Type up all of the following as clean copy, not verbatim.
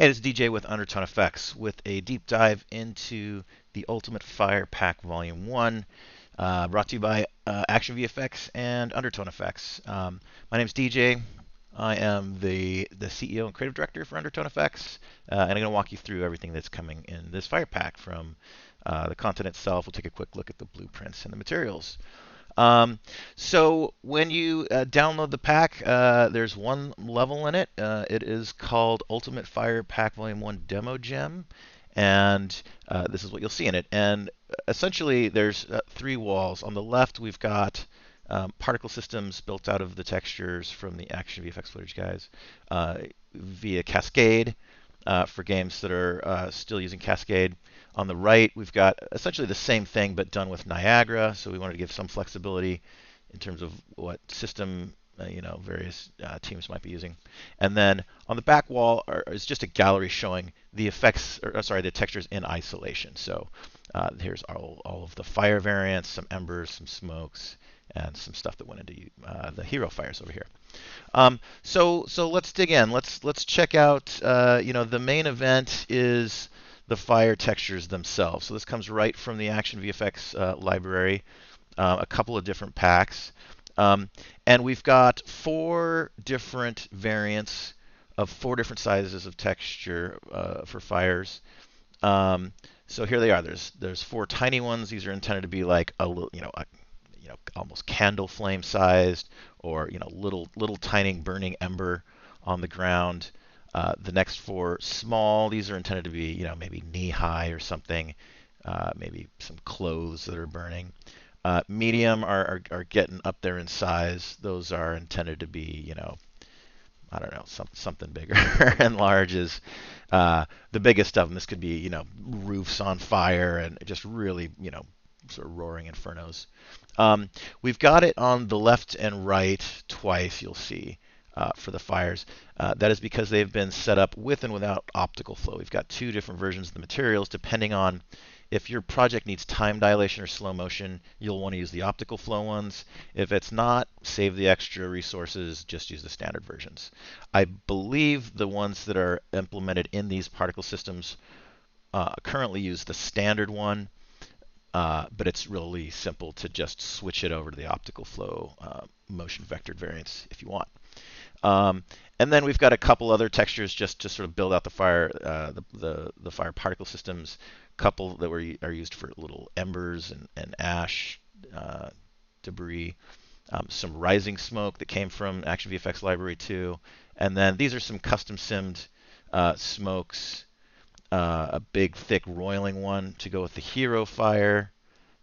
Hey, this is DJ with Undertone FX with a deep dive into the Ultimate Fire Pack Volume 1, brought to you by ActionVFX and Undertone FX. My name is DJ. I am the CEO and creative director for Undertone FX, and I'm going to walk you through everything that's coming in this Fire Pack from the content itself. We'll take a quick look at the blueprints and the materials. So when you download the pack, there's one level in it. It is called Ultimate Fire Pack Volume 1 Demo Gem, and this is what you'll see in it. And essentially, there's three walls. On the left, we've got particle systems built out of the textures from the Action VFX footage guys via Cascade for games that are still using Cascade. On the right, we've got essentially the same thing but done with Niagara. So we wanted to give some flexibility in terms of what system various teams might be using. And then on the back wall is just a gallery showing the effects, or sorry, the textures in isolation. So here's all of the fire variants, some embers, some smokes, and some stuff that went into the hero fires over here. So let's dig in. Let's check out. The main event is the fire textures themselves. So this comes right from the Action VFX library, a couple of different packs. And we've got four different variants of four different sizes of texture for fires. So here they are. There's four tiny ones. These are intended to be like a little, almost candle flame sized, or little tiny burning ember on the ground. The next four small, these are intended to be, maybe knee high or something, maybe some clothes that are burning. Medium are getting up there in size. Those are intended to be, I don't know, something bigger. And large is the biggest of them. This could be, roofs on fire and just really, sort of roaring infernos. We've got it on the left and right twice, you'll see. For the fires. That is because they've been set up with and without optical flow. We've got two different versions of the materials depending on if your project needs time dilation or slow motion, you'll want to use the optical flow ones. If it's not, save the extra resources, just use the standard versions. I believe the ones that are implemented in these particle systems currently use the standard one, but it's really simple to just switch it over to the optical flow motion vectored variants if you want. And then we've got a couple other textures just to sort of build out the fire, the fire particle systems. A couple that are used for little embers and ash debris. Some rising smoke that came from Action VFX Library 2. And then these are some custom simmed smokes. A big, thick, roiling one to go with the hero fire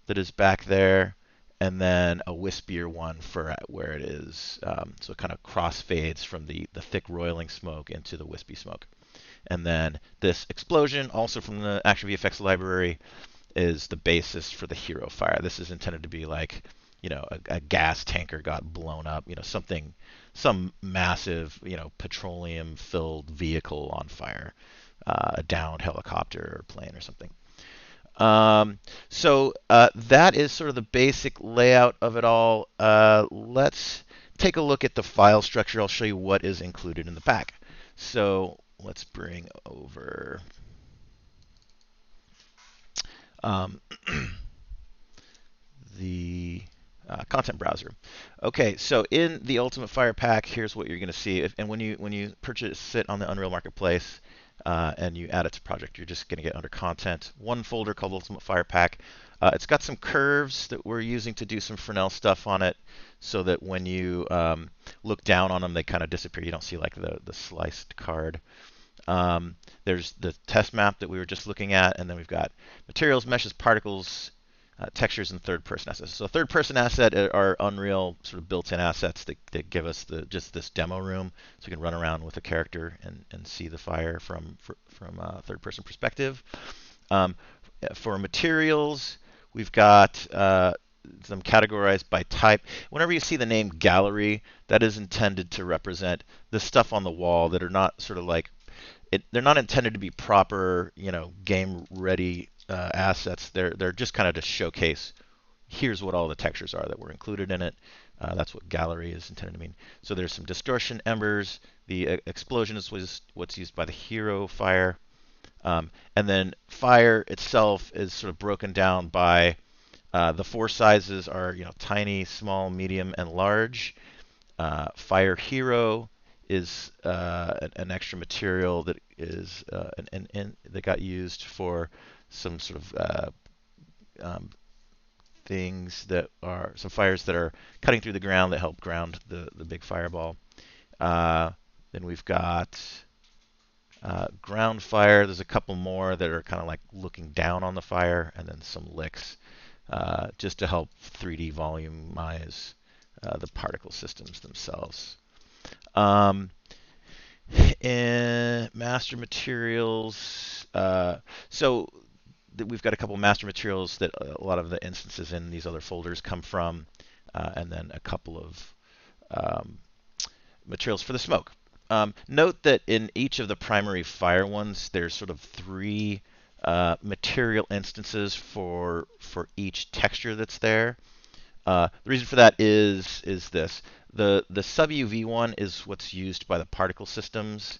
that is back there. And then a wispier one for where it is. So it kind of crossfades from the thick roiling smoke into the wispy smoke. And then this explosion, also from the Action VFX library, is the basis for the hero fire. This is intended to be like, a gas tanker got blown up, some massive, petroleum-filled vehicle on fire, a downed helicopter or plane or something. So that is sort of the basic layout of it all. Let's take a look at the file structure. I'll show you what is included in the pack. So let's bring over the content browser. Okay, so in the Ultimate Fire Pack, here's what you're going to see. And when you purchase it on the Unreal Marketplace, and you add it to project, you're just going to get under content one folder called Ultimate Fire Pack. It's got some curves that we're using to do some Fresnel stuff on it, so that when you look down on them, they kind of disappear. You don't see like the sliced card. There's the test map that we were just looking at, and then we've got materials, meshes, particles, textures, and third-person assets. So third-person asset are Unreal sort of built-in assets that give us just this demo room, so we can run around with a character and see the fire from a third-person perspective. For materials, we've got them categorized by type. Whenever you see the name gallery, that is intended to represent the stuff on the wall that are not sort of like they're not intended to be proper, game-ready assets. They're just kind of to showcase, here's what all the textures are that were included in it. That's what gallery is intended to mean. So there's some distortion embers, The explosion is what's used by the hero fire. And then fire itself is sort of broken down by the four sizes are tiny, small, medium, and large. Fire hero is an extra material that is that got used for some sort of um, things that are some fires that are cutting through the ground that help ground the big fireball. Uh, then we've got ground fire. There's a couple more that are kind of like looking down on the fire, and then some licks just to help 3D volumize the particle systems themselves. Um, in master materials, so we've got a couple master materials that a lot of the instances in these other folders come from, and then a couple of um, materials for the smoke. Note that in each of the primary fire ones, there's sort of three material instances for each texture that's there. The reason for that is this: the sub UV one is what's used by the particle systems.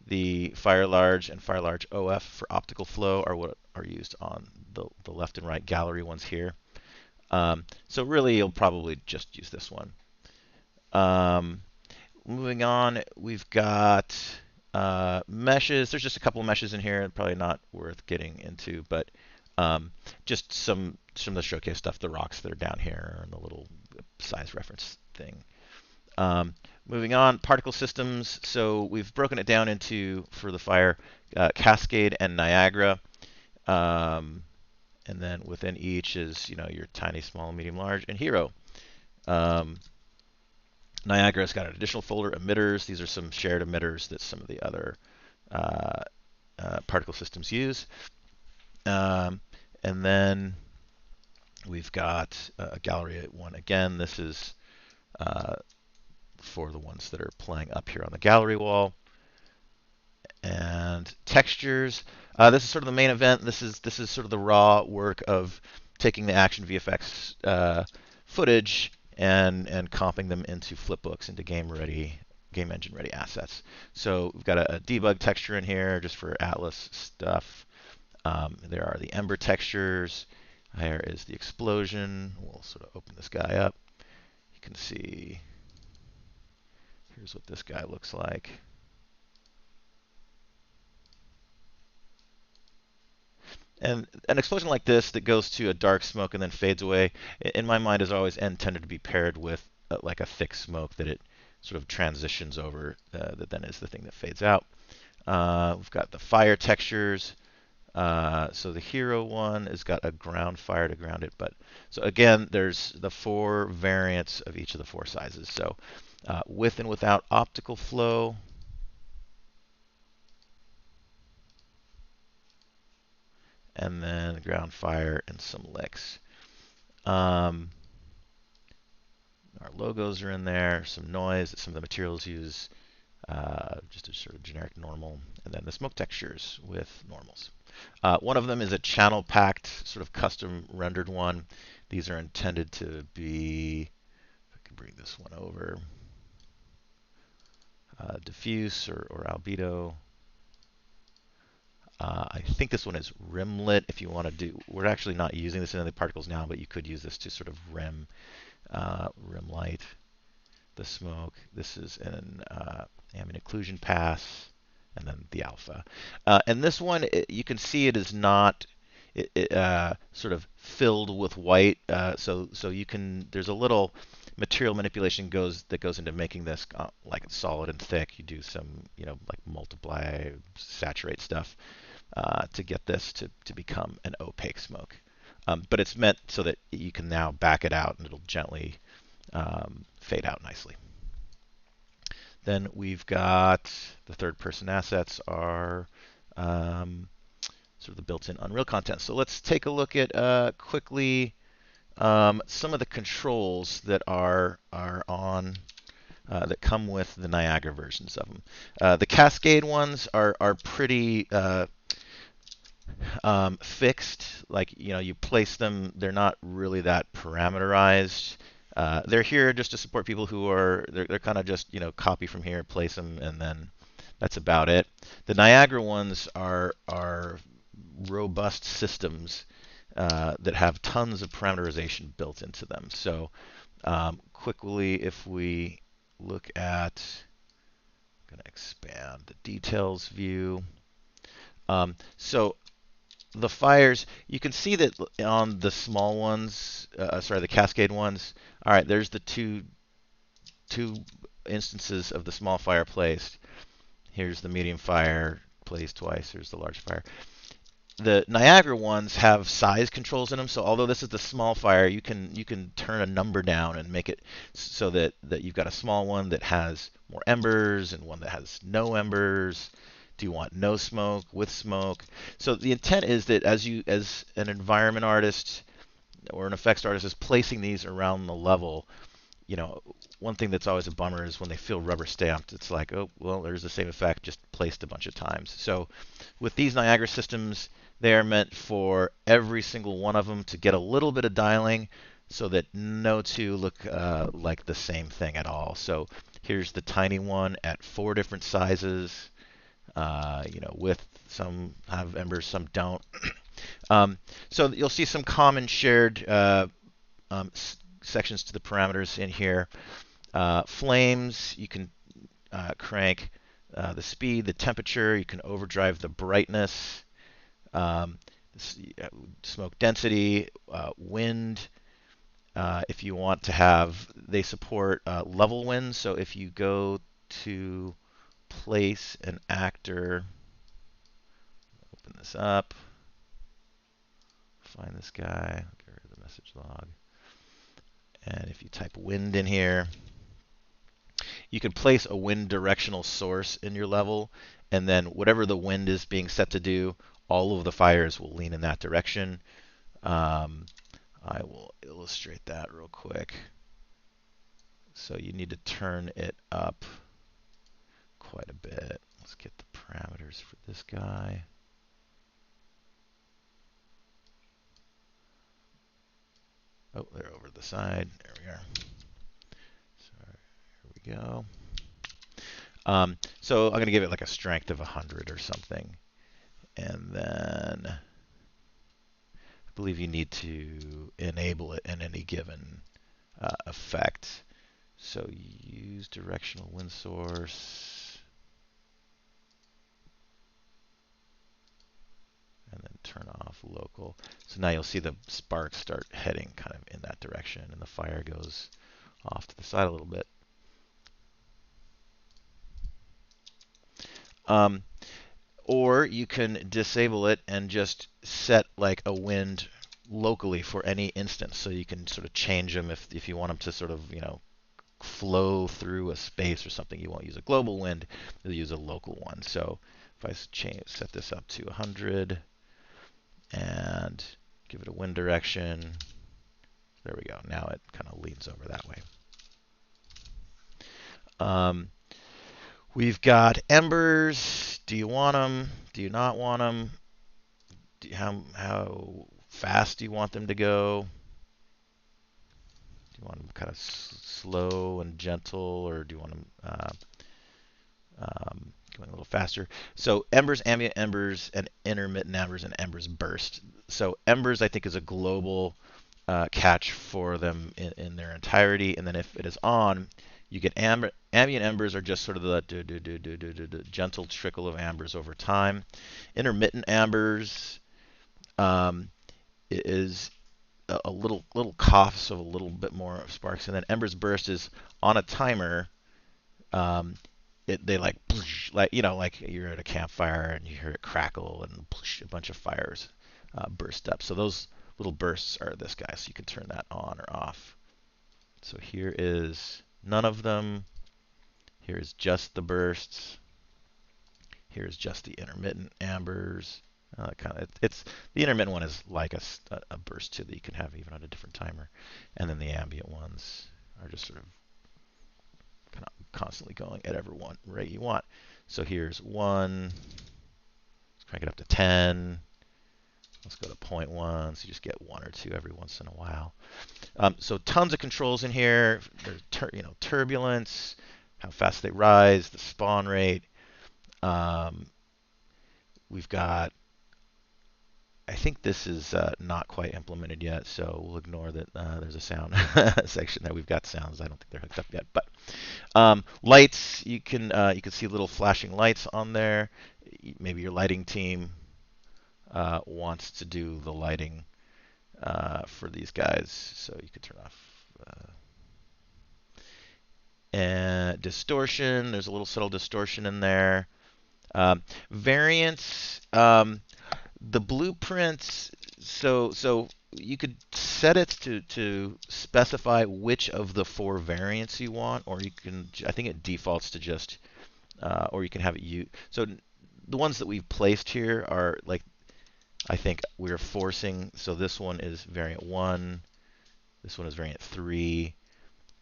The Fire Large and Fire Large OF for optical flow are what are used on the left and right gallery ones here. So really, you'll probably just use this one. Moving on, we've got meshes. There's just a couple of meshes in here, probably not worth getting into, but just some of the showcase stuff, the rocks that are down here, and the little size reference thing. Moving on, particle systems. So we've broken it down into, for the fire, Cascade and Niagara. And then within each is, your tiny, small, medium, large, and hero. Niagara's got an additional folder, emitters. These are some shared emitters that some of the other particle systems use. And then we've got a gallery one again. This is for the ones that are playing up here on the gallery wall. And textures. This is sort of the main event. This is sort of the raw work of taking the ActionVFX footage and comping them into flipbooks, into game engine ready assets. So we've got a debug texture in here just for Atlas stuff. There are the ember textures. Here is the explosion. We'll sort of open this guy up. You can see, here's what this guy looks like. And an explosion like this that goes to a dark smoke and then fades away, in my mind, has always tended to be paired with like a thick smoke that it sort of transitions over, that then is the thing that fades out. We've got the fire textures. So the hero one has got a ground fire to ground it. But so again, there's the four variants of each of the four sizes. So with and without optical flow. And then ground fire and some licks. Our logos are in there, some noise that some of the materials use, just a sort of generic normal, and then the smoke textures with normals. One of them is a channel packed, sort of custom rendered one. These are intended to be, if I can bring this one over, diffuse or albedo. I think this one is rimlit. If you want to do, we're actually not using this in the particles now, but you could use this to sort of rim light the smoke. This is an ambient occlusion pass, and then the alpha. And this one, you can see it is not sort of filled with white. So you can, there's a little material manipulation that goes into making this like it's solid and thick. You do some, like multiply, saturate stuff to get this to become an opaque smoke. But it's meant so that you can now back it out and it'll gently fade out nicely. Then we've got the third-person assets are sort of the built-in Unreal content. So let's take a look at quickly some of the controls that are on that come with the Niagara versions of them. The Cascade ones are pretty fixed. Like you place them, they're not really that parameterized. They're here just to support people who are they're kind of just copy from here, place them, and then that's about it. The Niagara ones are robust systems that have tons of parameterization built into them. So quickly, if we look at, I'm going to expand the details view. So the fires, you can see that on the small ones, sorry, the cascade ones. All right, there's the two instances of the small fire placed. Here's the medium fire placed twice. Here's the large fire. The Niagara ones have size controls in them, so although this is the small fire, you can turn a number down and make it so that you've got a small one that has more embers and one that has no embers. Do you want no smoke, with smoke? So the intent is that as an environment artist or an effects artist is placing these around the level, one thing that's always a bummer is when they feel rubber stamped. It's like, oh, well, there's the same effect, just placed a bunch of times. So with these Niagara systems, they are meant for every single one of them to get a little bit of dialing so that no two look like the same thing at all. So here's the tiny one at 4 different sizes, with some have embers, some don't. So you'll see some common shared sections to the parameters in here. Flames, you can crank the speed, the temperature, you can overdrive the brightness, smoke density, wind. If you want to have, they support level wind, so if you go to place an actor, open this up, find this guy, get rid of the message log, and if you type wind in here, you can place a wind directional source in your level, and then whatever the wind is being set to do, all of the fires will lean in that direction. I will illustrate that real quick. So you need to turn it up quite a bit. Let's get the parameters for this guy. Oh, they're over the side. There we are. So here we go. So I'm going to give it like a strength of 100 or something. And then I believe you need to enable it in any given effect. So use directional wind source. And then turn off local. So now you'll see the sparks start heading kind of in that direction, and the fire goes off to the side a little bit. Or you can disable it and just set like a wind locally for any instance. So you can sort of change them if you want them to sort of, flow through a space or something. You won't use a global wind, you'll use a local one. So if I set this up to 100 and give it a wind direction, there we go. Now it kind of leans over that way. We've got embers. Do you want them? Do you not want them? How fast do you want them to go? Do you want them kind of slow and gentle, or do you want them going a little faster? So embers, ambient embers, and intermittent embers, and embers burst. So embers, I think, is a global catch for them in their entirety, and then if it is on, you get ambient embers are just sort of the gentle trickle of ambers over time. Intermittent ambers is a little cough, so a little bit more sparks, and then embers burst is on a timer. They like like you're at a campfire and you hear it crackle and a bunch of fires burst up. So those little bursts are this guy, so you can turn that on or off. So here is none of them. Here's just the bursts. Here's just the intermittent ambers. It's the intermittent one is like a burst too that you can have even on a different timer, and then the ambient ones are just sort of kind of constantly going at every one rate you want. So here's 1. Let's crank it up to 10. Let's go to 0.1, so you just get 1 or 2 every once in a while. So tons of controls in here. There's turbulence, how fast they rise, the spawn rate. Um, we've got, I think this is not quite implemented yet, so we'll ignore that there's a sound section there. We've got sounds. I don't think they're hooked up yet. But lights, you can see little flashing lights on there. Maybe your lighting team wants to do the lighting for these guys, so you could turn off. And distortion, there's a little subtle distortion in there. Variance, the blueprints, so you could set it to specify which of the 4 variants you want, or you can, I think it defaults to just, or you can have it so the ones that we've placed here are like, I think we're forcing, so this one is variant 1, this one is variant 3,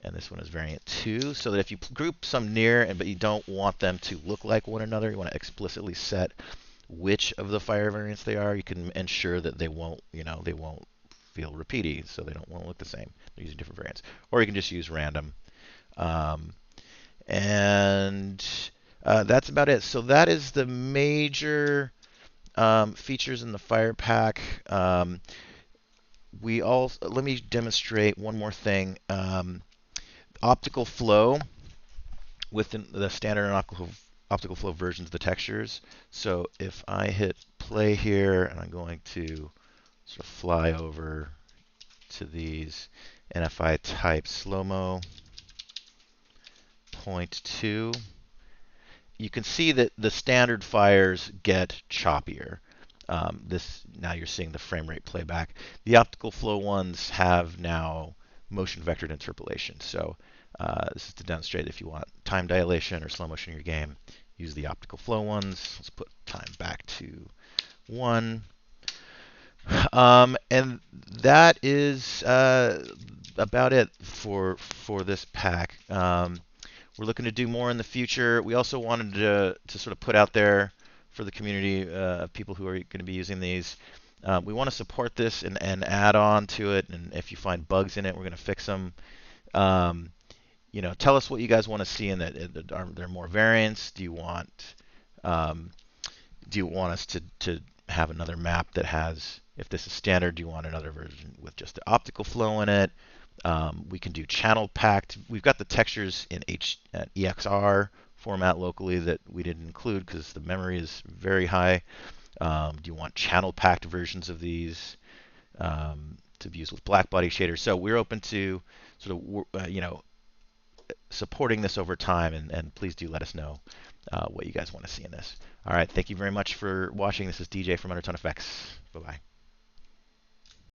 and this one is variant 2, so that if you group some near, but you don't want them to look like one another, you want to explicitly set which of the fire variants they are, you can ensure that they won't feel repeaty, so they don't want to look the same. They're using different variants. Or you can just use random. And that's about it. So that is the major features in the fire pack. Let me demonstrate one more thing. Optical flow within the standard and optical flow versions of the textures. So if I hit play here, and I'm going to sort of fly over to these, and if I type slow-mo 0.2, you can see that the standard fires get choppier. Now you're seeing the frame rate playback. The optical flow ones have now motion vectored interpolation. So this is to demonstrate if you want time dilation or slow motion in your game, use the optical flow ones. Let's put time back to 1. And that is about it for this pack. We're looking to do more in the future. We also wanted to sort of put out there for the community of people who are going to be using these. We want to support this and add on to it. And if you find bugs in it, we're going to fix them. Tell us what you guys want to see in that. Are there more variants? Do you want us to have another map that has, if this is standard, do you want another version with just the optical flow in it? We can do channel packed. We've got the textures in EXR format locally that we didn't include because the memory is very high. Do you want channel packed versions of these to be used with black body shaders? So we're open to sort of supporting this over time, and please do let us know what you guys want to see in this. All right, thank you very much for watching. This is DJ from Undertone FX. Bye-bye.